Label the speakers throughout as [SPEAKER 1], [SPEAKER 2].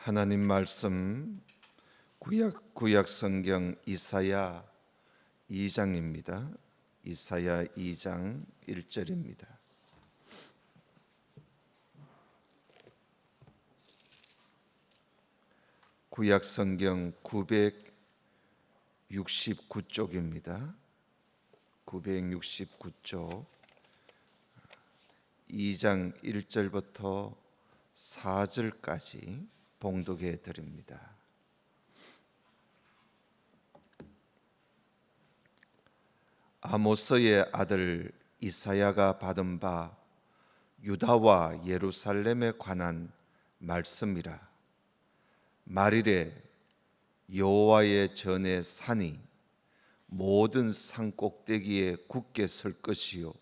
[SPEAKER 1] 하나님 말씀 구약 성경 이사야 2장입니다. 이사야 2장 1절입니다. 구약 성경 969쪽입니다. 969쪽 2장 1절부터 4절까지 봉독해 드립니다. 아모스의 아들 이사야가 받은 바 유다와 예루살렘에 관한 말씀이라. 말이래 여호와의 전에 산이 모든 산 꼭대기에 굳게 설 것이요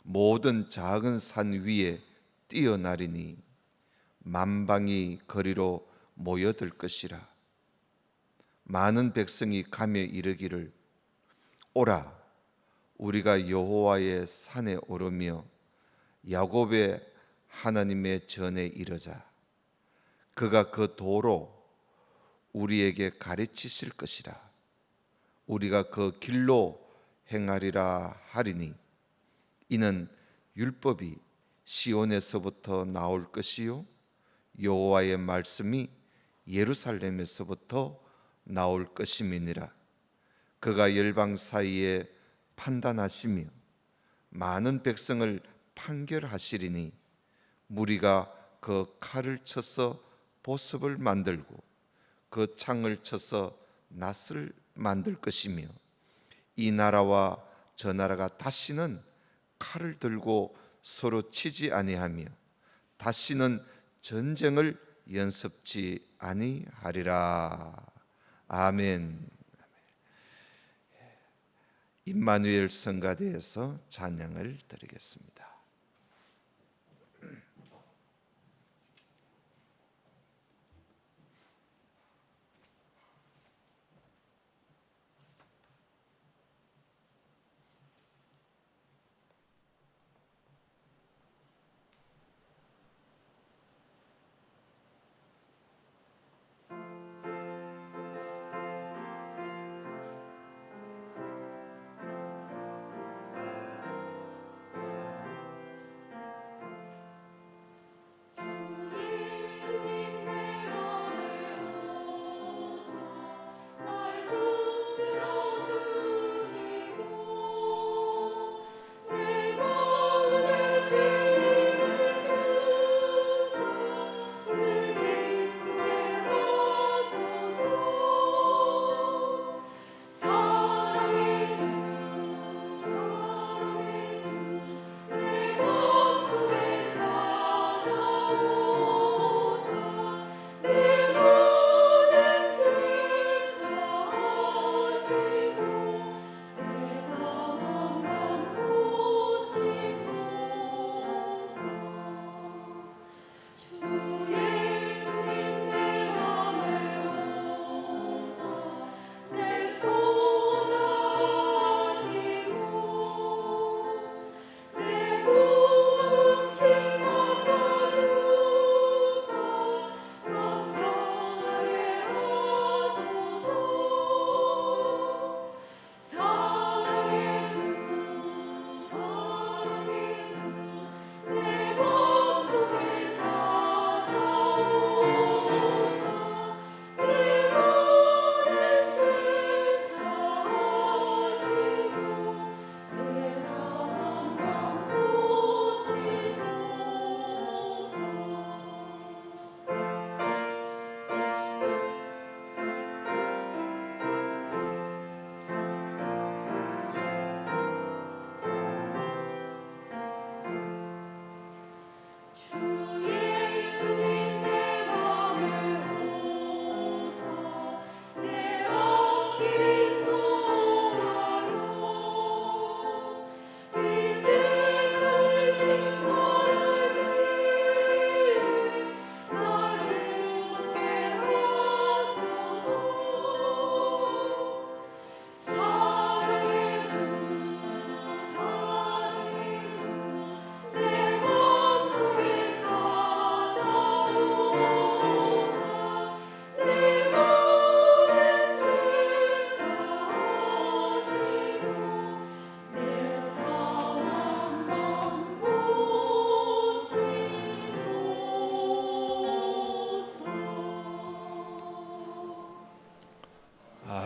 [SPEAKER 1] 모든 작은 산 위에 뛰어나리니 만방이 거리로 모여들 것이라. 많은 백성이 가며 이르기를 오라 우리가 여호와의 산에 오르며 야곱의 하나님의 전에 이르자. 그가 그 도로 우리에게 가르치실 것이라. 우리가 그 길로 행하리라 하리니 이는 율법이 시온에서부터 나올 것이요 여호와의 말씀이 예루살렘에서부터 나올 것임이니라. 그가 열방 사이에 판단하시며 많은 백성을 판결하시리니 무리가 그 칼을 쳐서 보습을 만들고 그 창을 쳐서 낫을 만들 것이며 이 나라와 저 나라가 다시는 칼을 들고 서로 치지 아니하며 다시는 전쟁을 연습지 아니하리라. 아멘. 임마누엘 성가대에서 찬양을 드리겠습니다.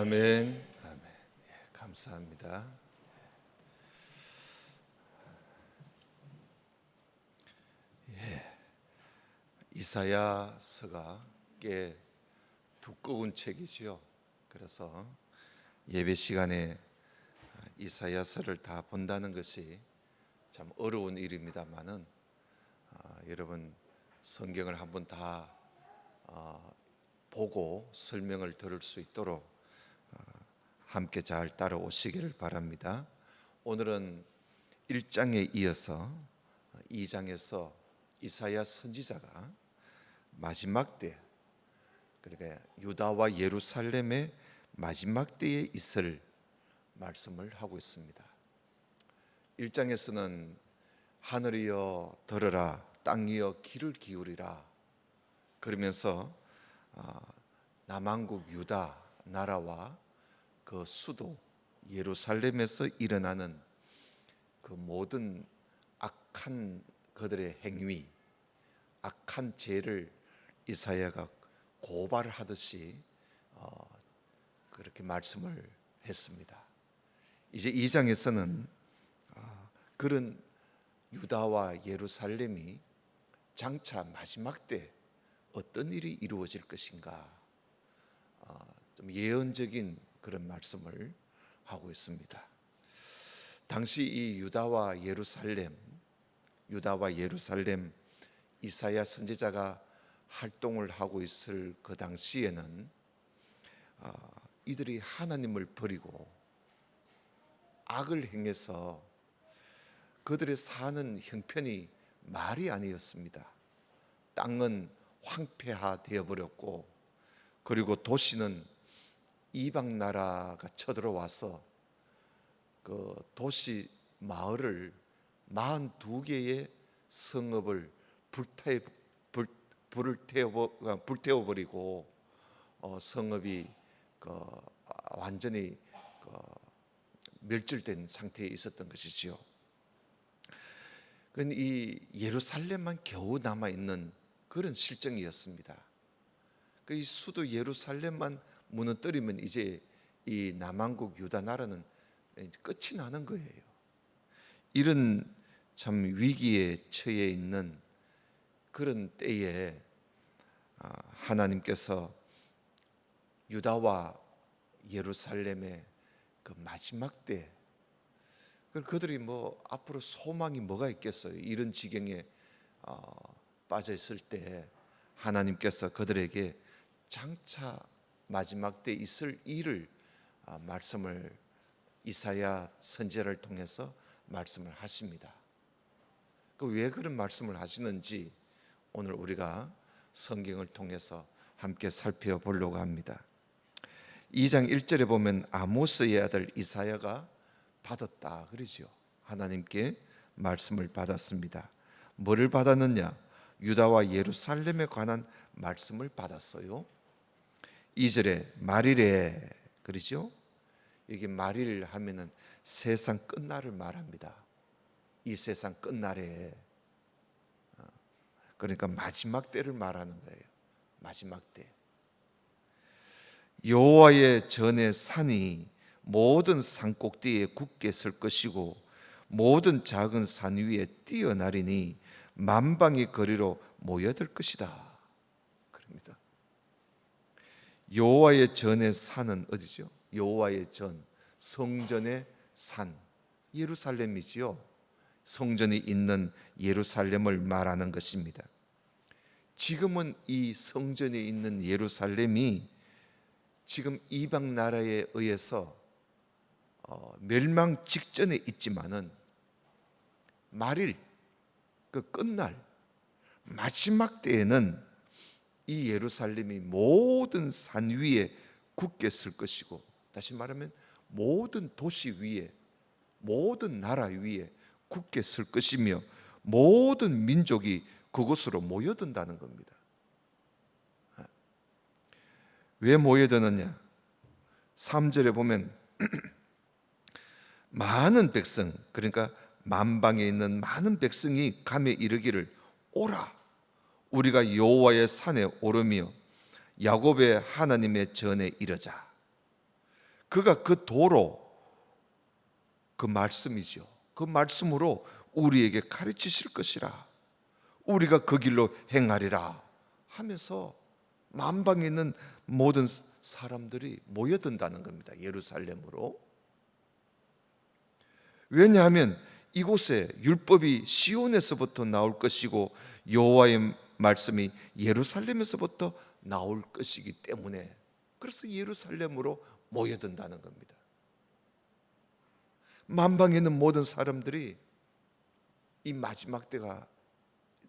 [SPEAKER 1] 아멘. 아멘. 예, 감사합니다. 이사야서가 꽤 두꺼운 책이지요. 그래서 예배 시간에 이사야서를 다 본다는 것이 참 어려운 일입니다만은 여러분 성경을 한번 다 보고 설명을 들을 수 있도록 함께 잘 따라오시기를 바랍니다. 오늘은 1장에 이어서 2장에서 이사야 선지자가 마지막 때, 그러니까 유다와 예루살렘의 마지막 때에 있을 말씀을 하고 있습니다. 1장에서는 하늘이여 들으라, 땅이여 귀를 기울이라 그러면서 남한국 유다 나라와 그 수도 예루살렘에서 일어나는 그 모든 악한 그들의 행위, 악한 죄를 이사야가 고발하듯이 그렇게 말씀을 했습니다. 이제 2장에서는 그런 유다와 예루살렘이 장차 마지막 때 어떤 일이 이루어질 것인가, 좀 예언적인 그런 말씀을 하고 있습니다. 당시 이 유다와 예루살렘 이사야 선지자가 활동을 하고 있을 그 당시에는 이들이 하나님을 버리고 악을 행해서 그들의 사는 형편이 말이 아니었습니다. 땅은 황폐화되어 버렸고, 그리고 도시는 이방 나라가 쳐들어와서 그 도시 마을을 42개의 성읍을 불태워버리고 성읍이 완전히 멸절된 상태에 있었던 것이지요. 이 예루살렘만 겨우 남아있는 그런 실정이었습니다. 이 수도 예루살렘만 무너뜨리면 이제 이 남한국 유다 나라는 끝이 나는 거예요. 이런 참 위기에 처해 있는 그런 때에 하나님께서 유다와 예루살렘의 그 마지막 때, 그들이 앞으로 소망이 뭐가 있겠어요? 이런 지경에 빠져 있을 때 하나님께서 그들에게 장차 마지막 때 있을 일을 말씀을 이사야 선지자를 통해서 말씀을 하십니다. 왜 그런 말씀을 하시는지 오늘 우리가 성경을 통해서 함께 살펴보려고 합니다. 2장 1절에 보면 아모스의 아들 이사야가 받았다 그러죠. 하나님께 말씀을 받았습니다. 뭐를 받았느냐? 유다와 예루살렘에 관한 말씀을 받았어요. 2절에 말이래 그러죠. 이게 말일 하면은 세상 끝날을 말합니다. 이 세상 끝날에, 그러니까 마지막 때를 말하는 거예요. 마지막 때. 여호와의 전의 산이 모든 산 꼭대기에 굳게 설 것이고 모든 작은 산 위에 뛰어나리니 만방의 거리로 모여들 것이다 그럽니다. 여호와의 전의 산은 어디죠? 여호와의 전, 성전의 산, 예루살렘이지요. 성전이 있는 예루살렘을 말하는 것입니다. 지금은 이 성전에 있는 예루살렘이 지금 이방 나라에 의해서 멸망 직전에 있지만은 말일, 그 끝날 마지막 때에는 이 예루살렘이 모든 산 위에 굳게 설 것이고, 다시 말하면 모든 도시 위에, 모든 나라 위에 굳게 설 것이며 모든 민족이 그곳으로 모여든다는 겁니다. 왜 모여드느냐? 3절에 보면 많은 백성, 그러니까 만방에 있는 많은 백성이 감에 이르기를 오라, 우리가 여호와의 산에 오르며 야곱의 하나님의 전에 이르자. 그가 그 도로, 그 말씀이죠. 그 말씀으로 우리에게 가르치실 것이라. 우리가 그 길로 행하리라 하면서 만방에 있는 모든 사람들이 모여든다는 겁니다. 예루살렘으로. 왜냐하면 이곳에 율법이 시온에서부터 나올 것이고 여호와의 말씀이 예루살렘에서부터 나올 것이기 때문에, 그래서 예루살렘으로 모여든다는 겁니다. 만방에 있는 모든 사람들이 이 마지막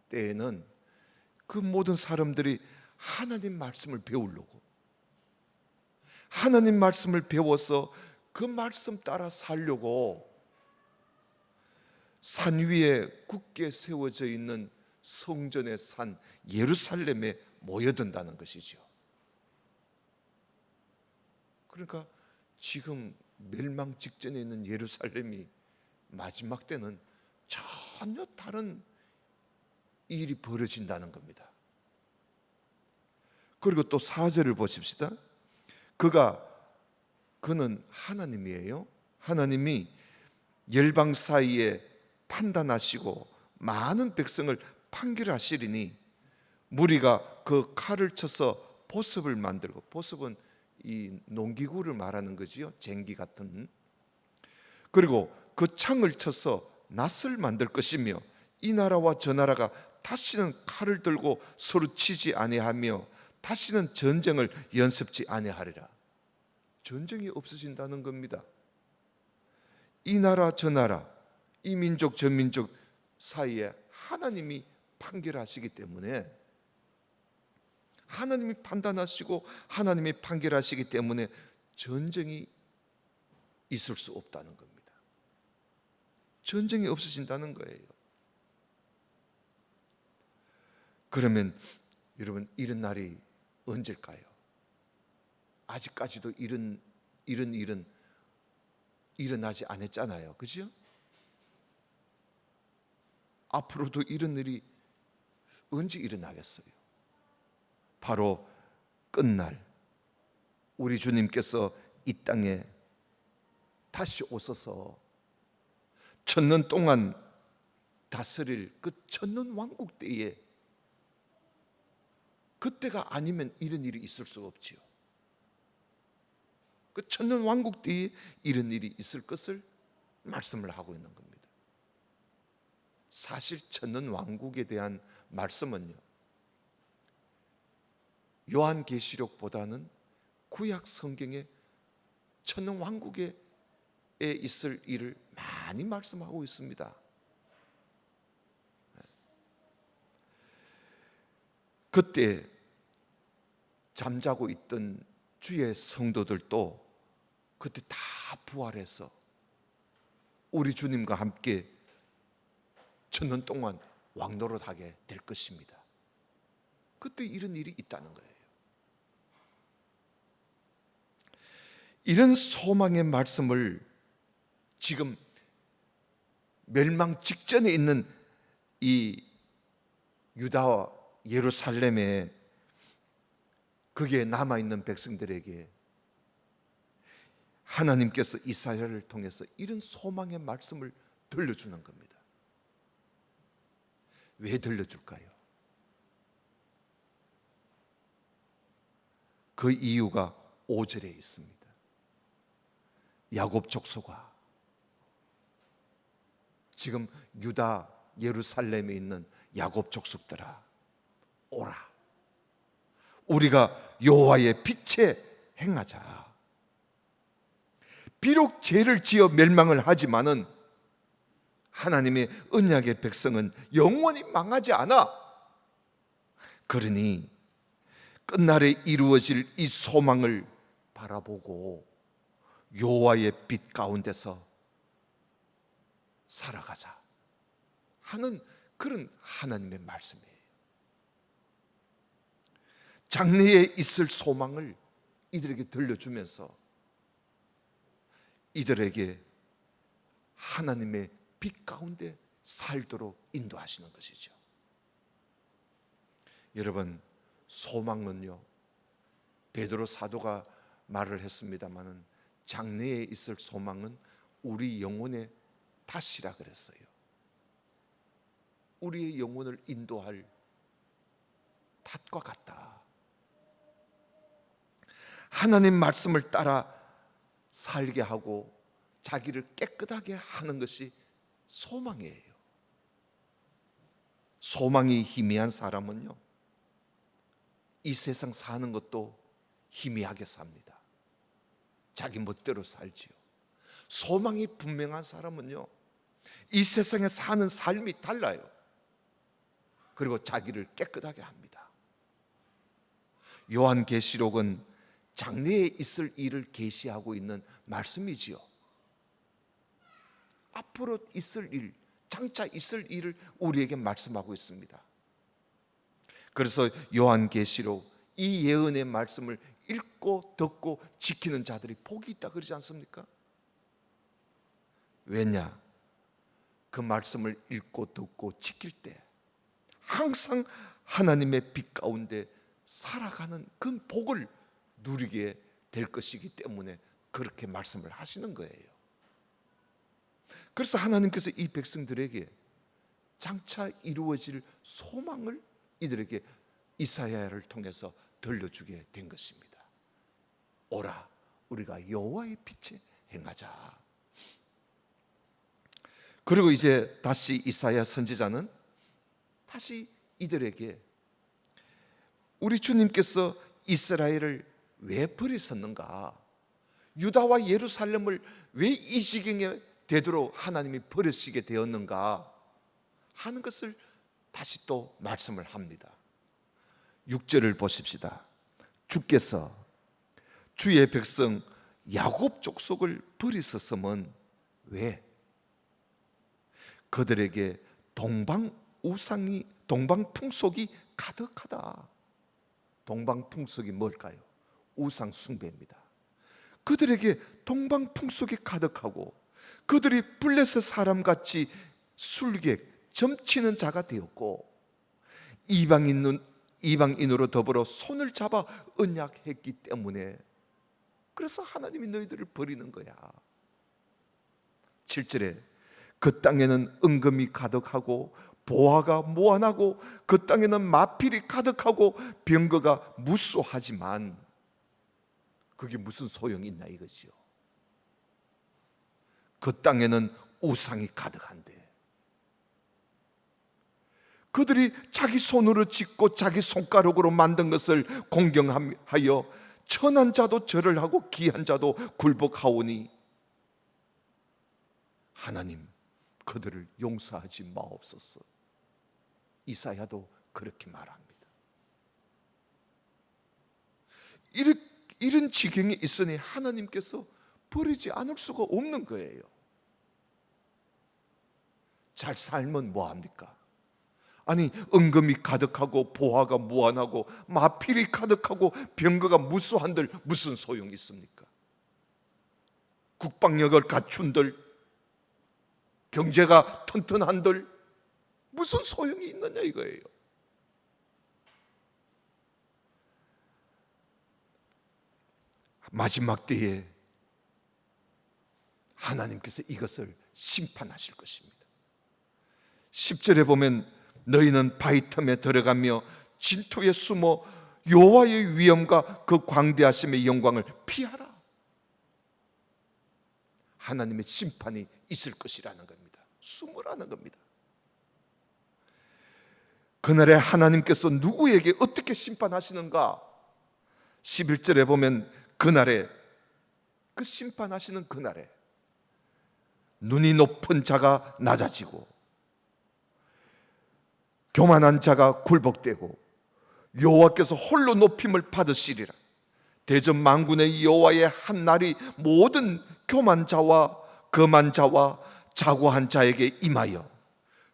[SPEAKER 1] 때에는 그 모든 사람들이 하나님 말씀을 배우려고, 하나님 말씀을 배워서 그 말씀 따라 살려고 산 위에 굳게 세워져 있는 성전의 산 예루살렘에 모여든다는 것이죠. 그러니까 지금 멸망 직전에 있는 예루살렘이 마지막 때는 전혀 다른 일이 벌어진다는 겁니다. 그리고 또 4절을 보십시다. 그는 하나님이에요. 하나님이 열방 사이에 판단하시고 많은 백성을 판결하시리니 무리가 그 칼을 쳐서 보습을 만들고, 보습은 이 농기구를 말하는 거지요. 쟁기 같은. 그리고 그 창을 쳐서 낫을 만들 것이며 이 나라와 저 나라가 다시는 칼을 들고 서로 치지 아니하며 다시는 전쟁을 연습지 아니하리라. 전쟁이 없어진다는 겁니다. 이 나라 저 나라, 이 민족 저 민족 사이에 하나님이 판결하시기 때문에, 하나님이 판단하시고 하나님이 판결하시기 때문에 전쟁이 있을 수 없다는 겁니다. 전쟁이 없어진다는 거예요. 그러면 여러분, 이런 날이 언제일까요? 아직까지도 이런 일은 일어나지 않았잖아요. 그죠? 앞으로도 이런 일이 언제 일어나겠어요? 바로 끝날 우리 주님께서 이 땅에 다시 오셔서 1000년 동안 다스릴 그 천년 왕국 때에, 그때가 아니면 이런 일이 있을 수 없지요. 그 천년 왕국 때에 이런 일이 있을 것을 말씀을 하고 있는 겁니다. 사실 천년 왕국에 대한 말씀은요, 요한계시록보다는 구약 성경에 천년 왕국에 있을 일을 많이 말씀하고 있습니다. 그때 잠자고 있던 주의 성도들도 그때 다 부활해서 우리 주님과 함께 천년 동안 왕노릇하게 될 것입니다. 그때 이런 일이 있다는 거예요. 이런 소망의 말씀을 지금 멸망 직전에 있는 이 유다와 예루살렘에, 거기에 남아있는 백성들에게 하나님께서 이사야를 통해서 이런 소망의 말씀을 들려주는 겁니다. 왜 들려줄까요? 그 이유가 5절에 있습니다. 야곱 족속아, 지금 유다 예루살렘에 있는 야곱 족속들아, 오라. 우리가 여호와의 빛에 행하자. 비록 죄를 지어 멸망을 하지만은 하나님의 언약의 백성은 영원히 망하지 않아. 그러니 끝날에 이루어질 이 소망을 바라보고 여호와의 빛 가운데서 살아가자 하는 그런 하나님의 말씀이에요. 장래에 있을 소망을 이들에게 들려주면서 이들에게 하나님의 빛 가운데 살도록 인도하시는 것이죠. 여러분, 소망은요, 베드로 사도가 말을 했습니다마는 장래에 있을 소망은 우리 영혼의 탓이라 그랬어요. 우리의 영혼을 인도할 탓과 같다. 하나님 말씀을 따라 살게 하고 자기를 깨끗하게 하는 것이 소망이에요. 소망이 희미한 사람은요, 이 세상 사는 것도 희미하게 삽니다. 자기 멋대로 살지요. 소망이 분명한 사람은요, 이 세상에 사는 삶이 달라요. 그리고 자기를 깨끗하게 합니다. 요한계시록은 장래에 있을 일을 계시하고 있는 말씀이지요. 앞으로 있을 일, 장차 있을 일을 우리에게 말씀하고 있습니다. 그래서 요한계시록 이 예언의 말씀을 읽고 듣고 지키는 자들이 복이 있다 그러지 않습니까? 왜냐? 그 말씀을 읽고 듣고 지킬 때 항상 하나님의 빛 가운데 살아가는 그 복을 누리게 될 것이기 때문에 그렇게 말씀을 하시는 거예요. 그래서 하나님께서 이 백성들에게 장차 이루어질 소망을 이들에게 이사야를 통해서 들려주게 된 것입니다. 오라, 우리가 여호와의 빛에 행하자. 그리고 이제 다시 이사야 선지자는 다시 이들에게 우리 주님께서 이스라엘을 왜 버리셨는가, 유다와 예루살렘을 왜 이 지경에 되도록 하나님이 버리시게 되었는가 하는 것을 다시 또 말씀을 합니다. 6절을 보십시다. 주께서 주의 백성 야곱 족속을 버리셨음은 왜? 그들에게 동방 풍속이 가득하다. 동방 풍속이 뭘까요? 우상 숭배입니다. 그들에게 동방 풍속이 가득하고 그들이 블레셋 사람같이 술객, 점치는 자가 되었고 이방인으로 더불어 손을 잡아 언약했기 때문에 그래서 하나님이 너희들을 버리는 거야. 7절에 그 땅에는 은금이 가득하고 보화가 무한하고 그 땅에는 마필이 가득하고 병거가 무수하지만 그게 무슨 소용이 있나 이것이요. 그 땅에는 우상이 가득한데 그들이 자기 손으로 짓고 자기 손가락으로 만든 것을 공경하여 천한 자도 절을 하고 귀한 자도 굴복하오니 하나님 그들을 용서하지 마옵소서. 이사야도 그렇게 말합니다. 이런 지경에 있으니 하나님께서 버리지 않을 수가 없는 거예요. 잘 살면 뭐합니까? 아니 은금이 가득하고 보화가 무한하고 마필이 가득하고 병거가 무수한들 무슨 소용이 있습니까? 국방력을 갖춘들, 경제가 튼튼한들 무슨 소용이 있느냐 이거예요. 마지막 때에 하나님께서 이것을 심판하실 것입니다. 10절에 보면 너희는 바위 틈에 들어가며 진토에 숨어 여호와의 위엄과 그 광대하심의 영광을 피하라. 하나님의 심판이 있을 것이라는 겁니다. 숨으라는 겁니다. 그날에 하나님께서 누구에게 어떻게 심판하시는가? 11절에 보면 그날에, 그 심판하시는 그날에 눈이 높은 자가 낮아지고 교만한 자가 굴복되고 여호와께서 홀로 높임을 받으시리라. 대전 만군의 여호와의 한 날이 모든 교만 자와 거만 자와 자고한 자에게 임하여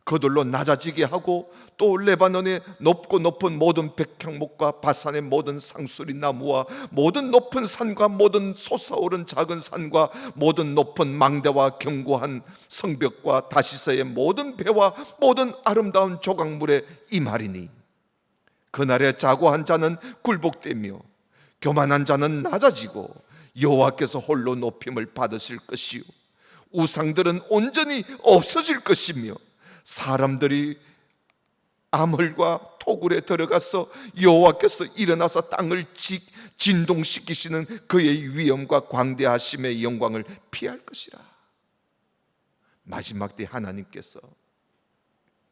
[SPEAKER 1] 그들로 낮아지게 하고 또 레바논의 높고 높은 모든 백향목과 바산의 모든 상수리 나무와 모든 높은 산과 모든 솟아오른 작은 산과 모든 높은 망대와 견고한 성벽과 다시서의 모든 배와 모든 아름다운 조각물에 임하리니 그날에 자고한 자는 굴복되며 교만한 자는 낮아지고 여호와께서 홀로 높임을 받으실 것이요 우상들은 온전히 없어질 것이며 사람들이 암홀과 토굴에 들어가서 여호와께서 일어나서 땅을 진동시키시는 그의 위엄과 광대하심의 영광을 피할 것이라. 마지막 때 하나님께서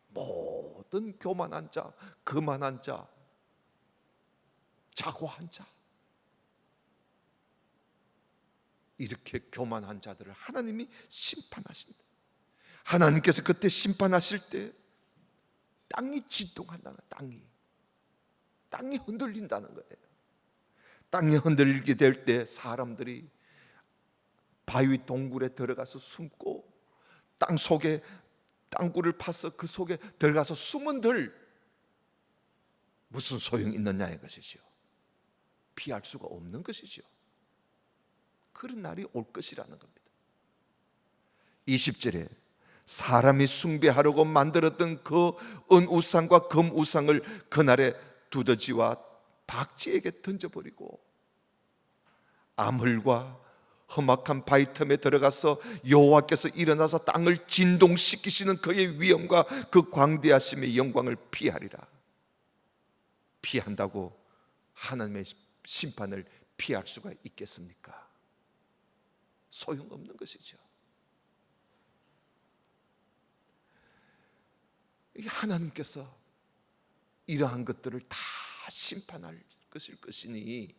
[SPEAKER 1] 모든 교만한 자, 거만한 자, 자고한 자, 이렇게 교만한 자들을 하나님이 심판하신다. 하나님께서 그때 심판하실 때 땅이 진동한다는, 땅이 흔들린다는 거예요. 땅이 흔들리게 될 때 사람들이 바위 동굴에 들어가서 숨고 땅 속에 땅굴을 파서 그 속에 들어가서 숨은들 무슨 소용이 있느냐의 것이죠. 피할 수가 없는 것이죠. 그런 날이 올 것이라는 겁니다. 20절에 사람이 숭배하려고 만들었던 그 은우상과 금우상을 그날에 두더지와 박쥐에게 던져버리고 암홀과 험악한 바위 틈에 들어가서 여호와께서 일어나서 땅을 진동시키시는 그의 위엄과 그 광대하심의 영광을 피하리라. 피한다고 하나님의 심판을 피할 수가 있겠습니까? 소용없는 것이죠. 하나님께서 이러한 것들을 다 심판할 것이니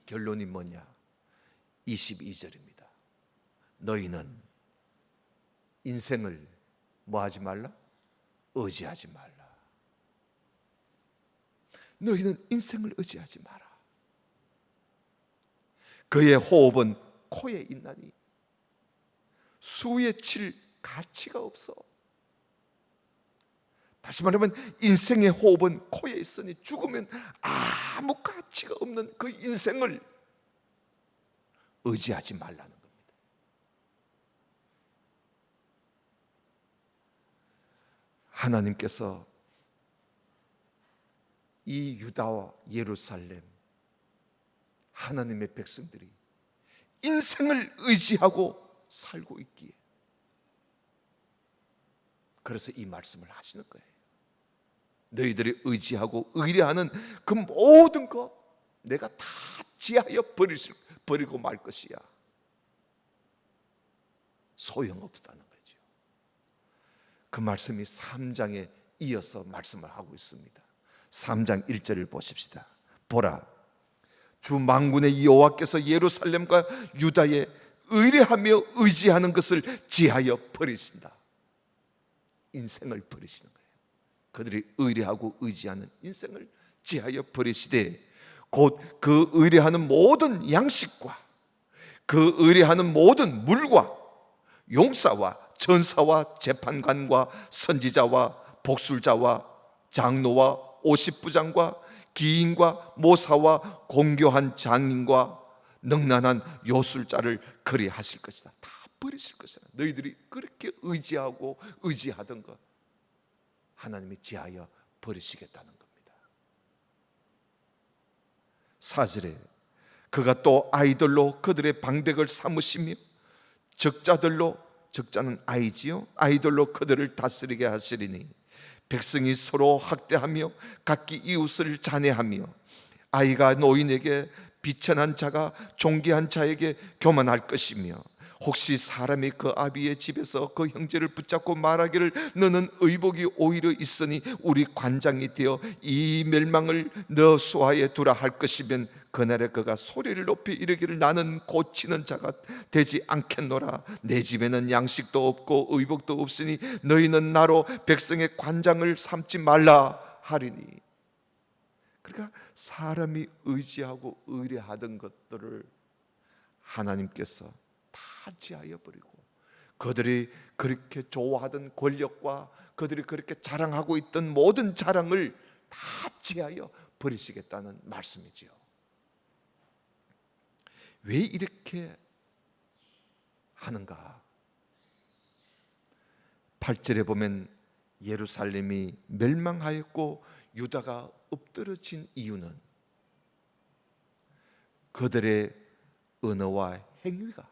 [SPEAKER 1] 결론이 뭐냐? 22절입니다. 너희는 인생을 뭐하지 말라? 의지하지 말라. 너희는 인생을 의지하지 마라. 그의 호흡은 코에 있나니 수에 칠 가치가 없어. 다시 말하면 인생의 호흡은 코에 있으니 죽으면 아무 가치가 없는 그 인생을 의지하지 말라는 겁니다. 하나님께서 이 유다와 예루살렘 하나님의 백성들이 인생을 의지하고 살고 있기에 그래서 이 말씀을 하시는 거예요. 너희들이 의지하고 의뢰하는 그 모든 것 내가 다 지하여 버리고 말 것이야. 소용없다는 거죠. 그 말씀이 3장에 이어서 말씀을 하고 있습니다. 3장 1절을 보십시다. 보라, 주 만군의 여호와께서 예루살렘과 유다에 의뢰하며 의지하는 것을 지하여 버리신다. 인생을 버리시는 거예요. 그들이 의뢰하고 의지하는 인생을 지하여 버리시되 곧 그 의뢰하는 모든 양식과 그 의뢰하는 모든 물과 용사와 전사와 재판관과 선지자와 복술자와 장로와 오십부장과 기인과 모사와 공교한 장인과 능란한 요술자를 그리하실 것이다. 다 버리실 것이다. 너희들이 그렇게 의지하고 의지하던 것 하나님이 지하여 버리시겠다는 겁니다. 4절에 그가 또 아이들로 그들의 방백을 삼으시며 적자들로, 적자는 아이지요, 아이들로 그들을 다스리게 하시리니 백성이 서로 학대하며 각기 이웃을 잔해하며 아이가 노인에게 비천한 자가 존귀한 자에게 교만할 것이며 혹시 사람이 그 아비의 집에서 그 형제를 붙잡고 말하기를 너는 의복이 오히려 있으니 우리 관장이 되어 이 멸망을 너 수하에 두라 할 것이면 그날에 그가 소리를 높이 이르기를 나는 고치는 자가 되지 않겠노라. 내 집에는 양식도 없고 의복도 없으니 너희는 나로 백성의 관장을 삼지 말라 하리니. 그러니까 사람이 의지하고 의뢰하던 것들을 하나님께서 다 지하여 버리고 그들이 그렇게 좋아하던 권력과 그들이 그렇게 자랑하고 있던 모든 자랑을 다 지하여 버리시겠다는 말씀이지요. 왜 이렇게 하는가? 8절에 보면 예루살렘이 멸망하였고 유다가 엎드러진 이유는 그들의 언어와 행위가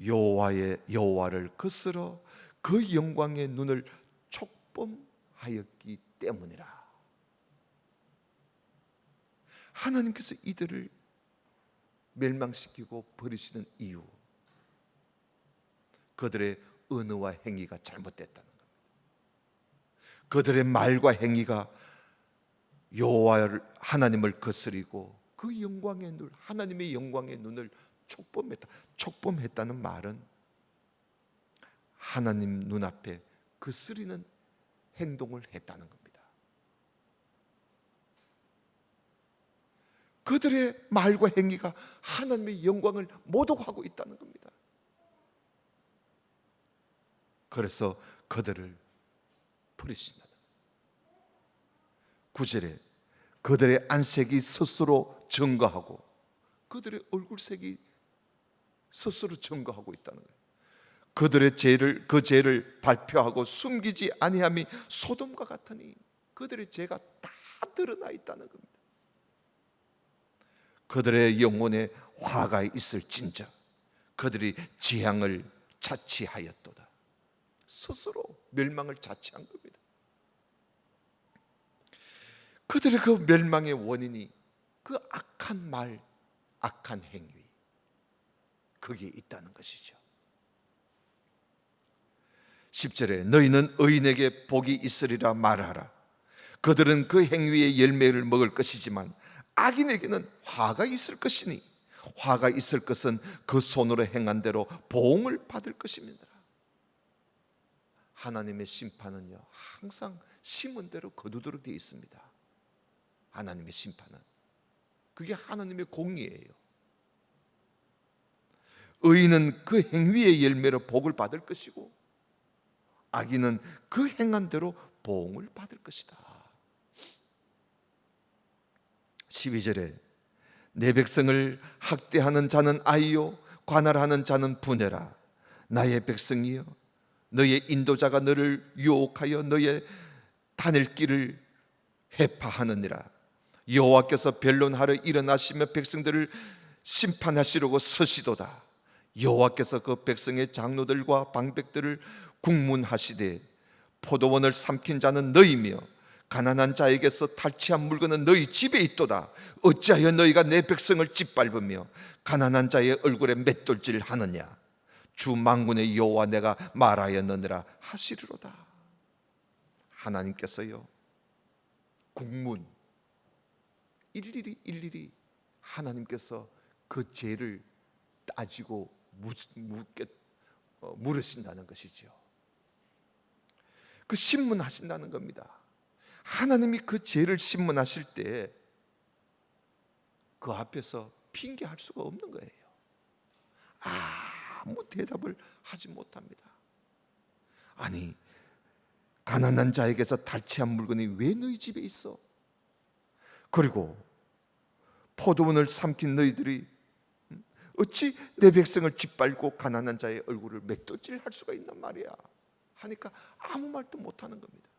[SPEAKER 1] 여호와를 거스러 그 영광의 눈을 촉범하였기 때문이라. 하나님께서 이들을 멸망시키고 버리시는 이유, 그들의 언어와 행위가 잘못됐다는 겁니다. 그들의 말과 행위가 여호와 하나님을 거스리고 그 영광의 눈, 하나님의 영광의 눈을 촉범했다. 촉범했다는 말은 하나님 눈앞에 거스리는 행동을 했다는 겁니다. 그들의 말과 행위가 하나님의 영광을 모독하고 있다는 겁니다. 그래서 그들을 버리신다. 9절에 그들의 안색이 스스로 증거하고, 그들의 얼굴색이 스스로 증거하고 있다는 거예요. 그들의 죄를, 그 죄를 발표하고 숨기지 아니함이 소돔과 같으니 그들의 죄가 다 드러나 있다는 겁니다. 그들의 영혼에 화가 있을진저 그들이 재앙을 자취하였도다. 스스로 멸망을 자취한 겁니다. 그들의 그 멸망의 원인이 그 악한 말, 악한 행위, 거기에 있다는 것이죠. 10절에 너희는 의인에게 복이 있으리라 말하라. 그들은 그 행위의 열매를 먹을 것이지만 악인에게는 화가 있을 것이니 화가 있을 것은 그 손으로 행한 대로 보응을 받을 것입니다. 하나님의 심판은요, 항상 심은 대로 거두도록 되어 있습니다. 하나님의 심판은 그게 하나님의 공의예요. 의인은 그 행위의 열매로 복을 받을 것이고 악인은 그 행한 대로 보응을 받을 것이다. 12절에 내 백성을 학대하는 자는 아이요 관할하는 자는 분해라. 나의 백성이여, 너의 인도자가 너를 유혹하여 너의 다닐 길을 해파하느니라. 여호와께서 변론하러 일어나시며 백성들을 심판하시려고 서시도다. 여호와께서 그 백성의 장로들과 방백들을 국문하시되 포도원을 삼킨 자는 너희며 가난한 자에게서 탈취한 물건은 너희 집에 있도다. 어찌하여 너희가 내 백성을 짓밟으며 가난한 자의 얼굴에 맷돌질 하느냐. 주 만군의 여호와 내가 말하였느니라 하시리로다. 하나님께서요, 국문 일일이 하나님께서 그 죄를 따지고 물으신다는 것이죠. 그 신문하신다는 겁니다. 하나님이 그 죄를 신문하실 때 그 앞에서 핑계할 수가 없는 거예요. 아무 대답을 하지 못합니다. 아니, 가난한 자에게서 탈취한 물건이 왜 너희 집에 있어? 그리고 포도원을 삼킨 너희들이 어찌 내 백성을 짓밟고 가난한 자의 얼굴을 맷돌질할 수가 있단 말이야 하니까 아무 말도 못하는 겁니다.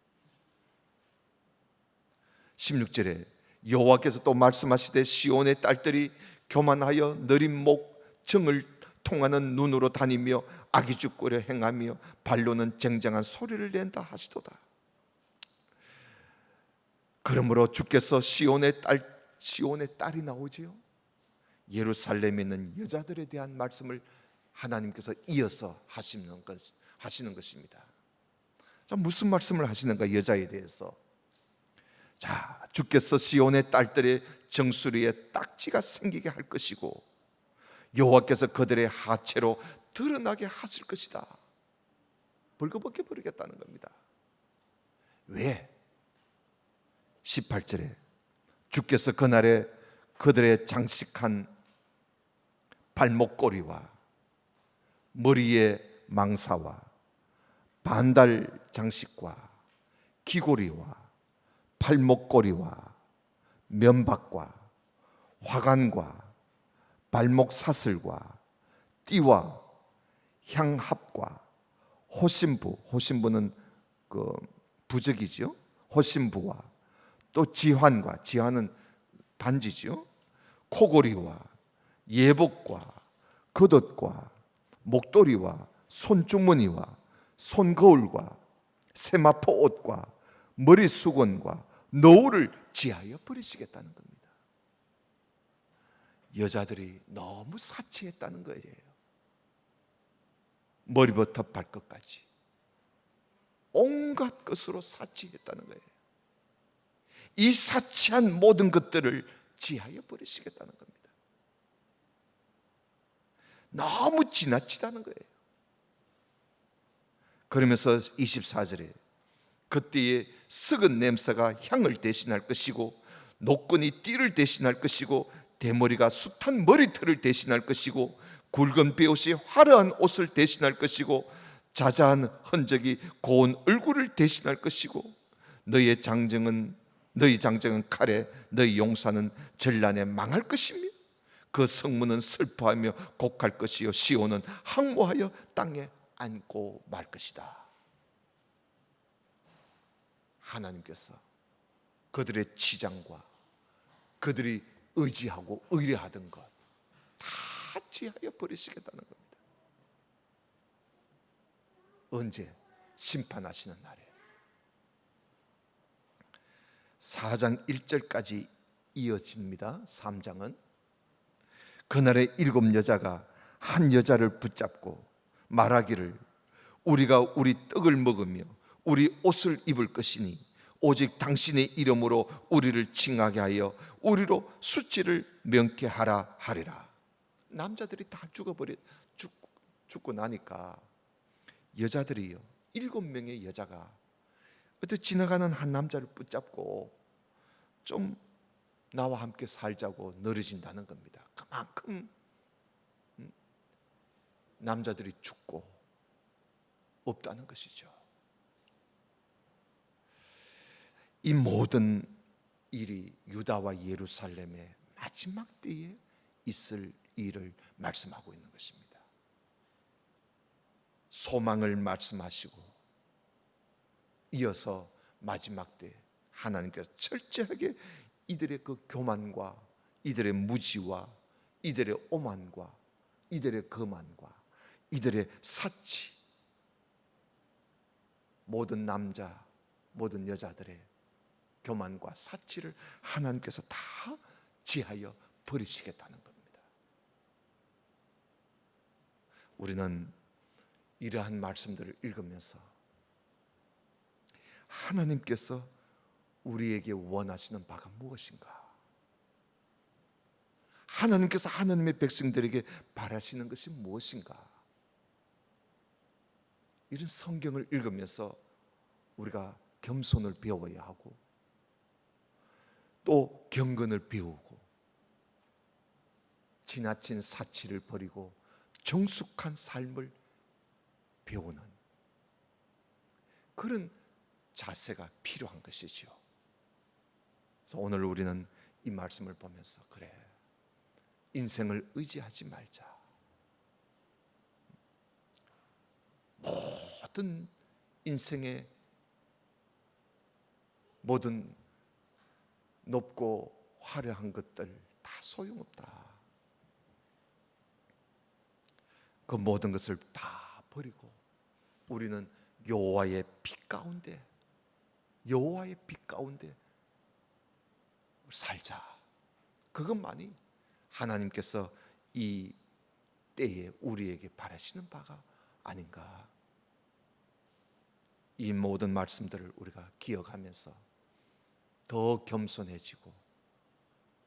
[SPEAKER 1] 16절에 여호와께서 또 말씀하시되 시온의 딸들이 교만하여 느린 목 정을 통하는 눈으로 다니며 악의죽거려 행하며 발로는 쟁쟁한 소리를 낸다 하시도다. 그러므로 주께서 시온의 딸이 나오지요. 예루살렘에 있는 여자들에 대한 말씀을 하나님께서 이어서 하시는 것입니다. 자, 무슨 말씀을 하시는가? 여자에 대해서. 자, 주께서 시온의 딸들의 정수리에 딱지가 생기게 할 것이고 여호와께서 그들의 하체로 드러나게 하실 것이다. 벌거벗겨 버리겠다는 겁니다. 왜? 18절에 주께서 그날에 그들의 장식한 발목걸이와 머리의 망사와 반달 장식과 귀고리와 팔목걸이와 면박과 화관과 발목 사슬과 띠와 향합과 호신부는 그 부적이죠. 호신부와 또 지환과, 지환은 반지죠. 코고리와 예복과 겉옷과 목도리와 손주머니와 손거울과 세마포 옷과 머리 수건과 너울을 지하여 버리시겠다는 겁니다. 여자들이 너무 사치했다는 거예요. 머리부터 발끝까지 온갖 것으로 사치했다는 거예요. 이 사치한 모든 것들을 지하여 버리시겠다는 겁니다. 너무 지나치다는 거예요. 그러면서 24절에 그때에 썩은 냄새가 향을 대신할 것이고 노끈이 띠를 대신할 것이고 대머리가 숱한 머리털을 대신할 것이고 굵은 베옷이 화려한 옷을 대신할 것이고 자자한 흔적이 고운 얼굴을 대신할 것이고 너희 장정은 칼에 너희 용사는 전란에 망할 것이며 그 성문은 슬퍼하며 곡할 것이요 시온은 항모하여 땅에 앉고 말 것이다. 하나님께서 그들의 치장과 그들이 의지하고 의뢰하던 것 다 지하여 버리시겠다는 겁니다. 언제? 심판하시는 날에. 4장 1절까지 이어집니다. 3장은 그날에 7 여자가 한 여자를 붙잡고 말하기를 우리가 우리 떡을 먹으며 우리 옷을 입을 것이니 오직 당신의 이름으로 우리를 칭하게 하여 우리로 수치를 명쾌하라 하리라. 남자들이 다 죽고 나니까 여자들이요 7명의 여자가 어떻게 지나가는 한 남자를 붙잡고 좀 나와 함께 살자고 늘어진다는 겁니다. 그만큼 남자들이 죽고 없다는 것이죠. 이 모든 일이 유다와 예루살렘의 마지막 때에 있을 일을 말씀하고 있는 것입니다. 소망을 말씀하시고 이어서 마지막 때 하나님께서 철저하게 이들의 그 교만과 이들의 무지와 이들의 오만과 이들의 거만과 이들의 사치, 모든 남자 모든 여자들의 교만과 사치를 하나님께서 다 지하여 버리시겠다는 겁니다. 우리는 이러한 말씀들을 읽으면서 하나님께서 우리에게 원하시는 바가 무엇인가? 하나님께서 하나님의 백성들에게 바라시는 것이 무엇인가? 이런 성경을 읽으면서 우리가 겸손을 배워야 하고 또 경건을 배우고 지나친 사치를 버리고 정숙한 삶을 배우는 그런 자세가 필요한 것이죠. 그래서 오늘 우리는 이 말씀을 보면서 그래, 인생을 의지하지 말자. 모든 인생의 모든 높고 화려한 것들 다 소용없다. 그 모든 것을 다 버리고 우리는 여호와의 빛 가운데 살자. 그것만이 하나님께서 이 때에 우리에게 바라시는 바가 아닌가. 이 모든 말씀들을 우리가 기억하면서 더 겸손해지고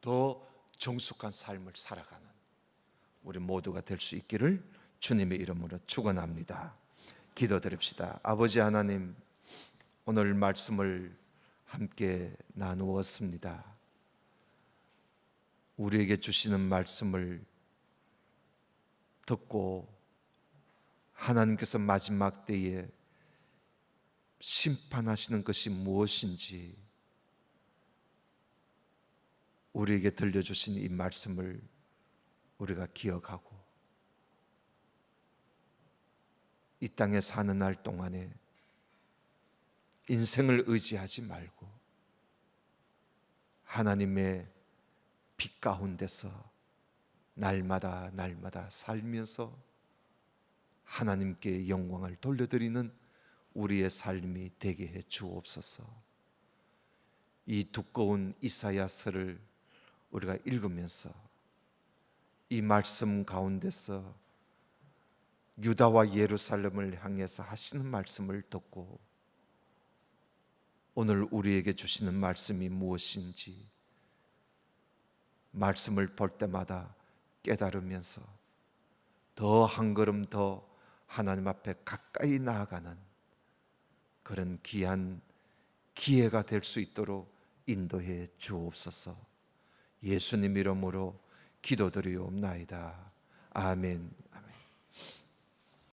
[SPEAKER 1] 더 정숙한 삶을 살아가는 우리 모두가 될 수 있기를 주님의 이름으로 축원합니다. 기도드립시다. 아버지 하나님, 오늘 말씀을 함께 나누었습니다. 우리에게 주시는 말씀을 듣고 하나님께서 마지막 때에 심판하시는 것이 무엇인지 우리에게 들려주신 이 말씀을 우리가 기억하고 이 땅에 사는 날 동안에 인생을 의지하지 말고 하나님의 빛 가운데서 날마다 날마다 살면서 하나님께 영광을 돌려드리는 우리의 삶이 되게 해 주옵소서. 이 두꺼운 이사야서를 우리가 읽으면서 이 말씀 가운데서 유다와 예루살렘을 향해서 하시는 말씀을 듣고 오늘 우리에게 주시는 말씀이 무엇인지 말씀을 볼 때마다 깨달으면서 더 한 걸음 더 하나님 앞에 가까이 나아가는 그런 귀한 기회가 될 수 있도록 인도해 주옵소서. 예수님 이름으로 기도드리옵나이다. 아멘.